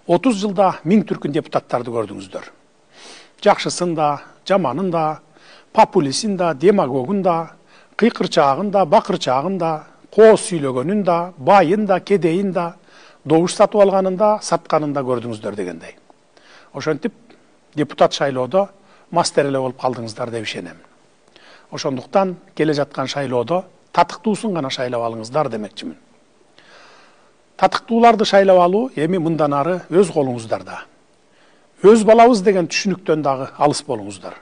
30 жылда 1000 түркүн депутаттарды көрдүңүздөр. Жакшысын да, жаманын да, популистин да, демагогун да, кыйкырчаагын да, бакырчаагын да, кооз сүйлөгөнүн да, байын да, кедейин да, добуш сатып алганын да, сатканын да көрдүңүздөр дегендей. Ошентип депутат шайлоодо мастереле болуп калдыңыздар деп ишенем. Ошондуктан келе жаткан шайлоодо татыктуусун гана шайлап алыңыздар демекчимин. Татыктууларды шайлап алуу эми мындан ары өз колуңуздарда. Өз балабыз деген түшүнүктөн дагы алыс болуңуздар.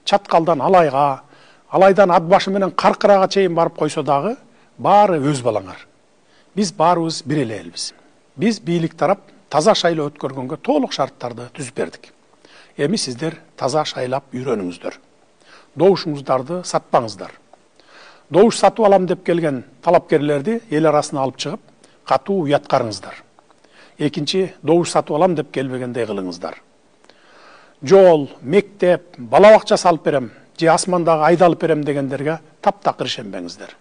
Чаткалдан алайга, алайдан ат башы менен каркырага чейин барып койсо дагы баары өз балаңар. Биз баарыбыз бир эле элбиз. Биз бийлик тарап таза шайлоо өткөргөнгө толук шарттарды түзүп бердик. Эми сиздер таза шайлап үйрөнүңүздөр. Добушуңуздарды сатпаңыздар. Добуш сатып алам деп келген талапкерлерди эл арасына алып чыгып, катуу уяткарыңыздар. Экинчи, добуш сатып алам деп келбегендей кылыңыздар. Жол, мектеп, бала бакча салып берем, же асмандагы айды алып берем дегендерге таптакыр ишенбеңиздер.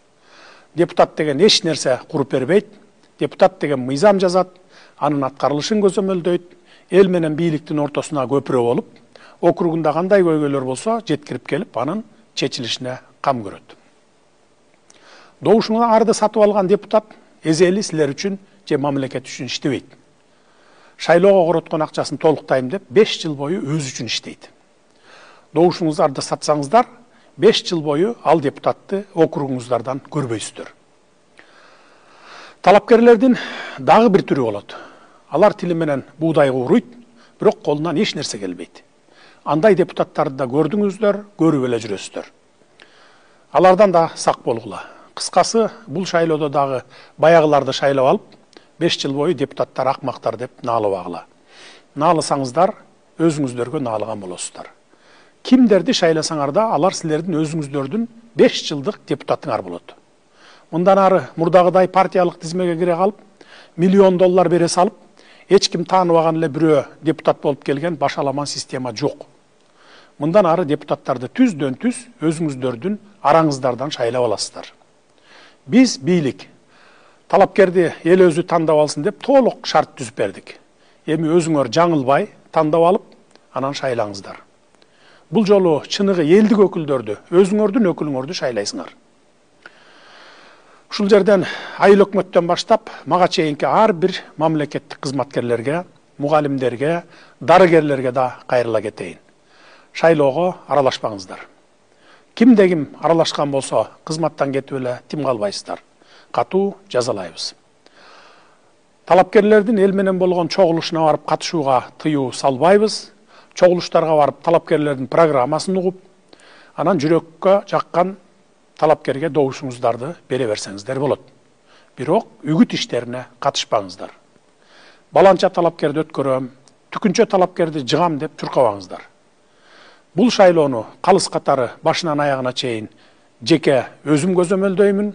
Депутат деген эч нерсе куруп бербейт, депутат деген мыйзам жазат, анын аткарылышын көзөмөлдөйт, эл менен бийликтин ортосуна көпүрө болуп, округунда кандай көйгөйлөр болсо жеткирип келип, анын чечилишине кам көрөт. Добушуңарды сатып алган депутат эзели силер үчүн же мамлекет үчүн иштебейт. Шайлоого короткон акчасын толуктайм деп 5 жыл бою өзү үчүн иштейт. Добушуңуздарды сатсаңыздар, 5 жыл бою ал депутатты округуңуздардан көрбөйсүздөр. Талапкерлердин дагы бир түрү болот. Алар тили менен буудайга уруйт, бирок колунан эч нерсе келбейт. Андай депутаттарды да көрдүңүздөр, көрүп эле жүрөсүздөр. Алардан да сак болгула. Кыскасы, бул шайлоодо дагы баягыларды шайлап алып, 5 жыл бою депутаттар акмактар деп наалабагыла. Наалысаңыздар, өзүңүздөргө наалыган болосуздар. Кимдерди шайласаңар да, алар силердин өзүңүздөрдүн 5 жылдык депутатыңар болот. Мындан ары мурдагыдай партиялык тизмеге кире калып, $1 миллион бере салып, эч ким тааныбаган эле бирөө депутат болуп келген башаламан система жок. Мындан ары депутаттарды түздөн-түз өзүңүздөрдүн араңыздардан шайлап аласыздар. Биз бийлик талапкерди эл өзү тандап алсын деп толук шарт түзүп бердик. Эми өзүңөр жаңылбай тандап алып, анан шайлаңыздар. Бул жолу чыныгы элдик өкүлдөрдү, өзүңөрдүн өкүлүңөрдү шайлайсыңар. Ушул жерден айыл өкмөттөн баштап, мага чейинки ар бир мамлекеттик кызматкерлерге, мугалимдерге, дарыгерлерге да кайрыла кетейин. Шайлоого аралашпаңыздар. Кимде ким аралашкан болсо, кызматтан кетип эле тим калбайсыздар. Катуу жазалайбыз. Талапкерлердин эл менен болгон чогулушуна барып катышууга тыюу салбайбыз. Чогулуштарга барып талапкерлердин программасын угуп, анан жүрөккө жаккан талапкерге добушуңуздарды бере берсеңиздер болот. Бирок үгүт иштерине катышпаңыздар. Баланча талапкерди өткөрөм, түкүнчө талапкерди жыгам деп чуркабаңыздар. Бул шайлоону калыс катары башынан аягына чейин жеке өзүм көзөмөлдөймүн.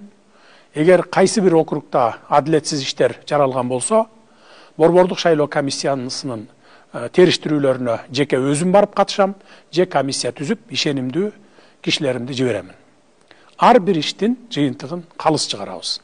Эгер кайсы бир округда адилетсиз иштер жаралган болсо, борбордук шайлоо комиссиясынын териштирүүлөрүнө жеке өзүм барып катышам, же комиссия түзүп, ишенимдүү кишилеримди жиберемин. Ар бир иштин жыйынтыгын калыс чыгарабыз.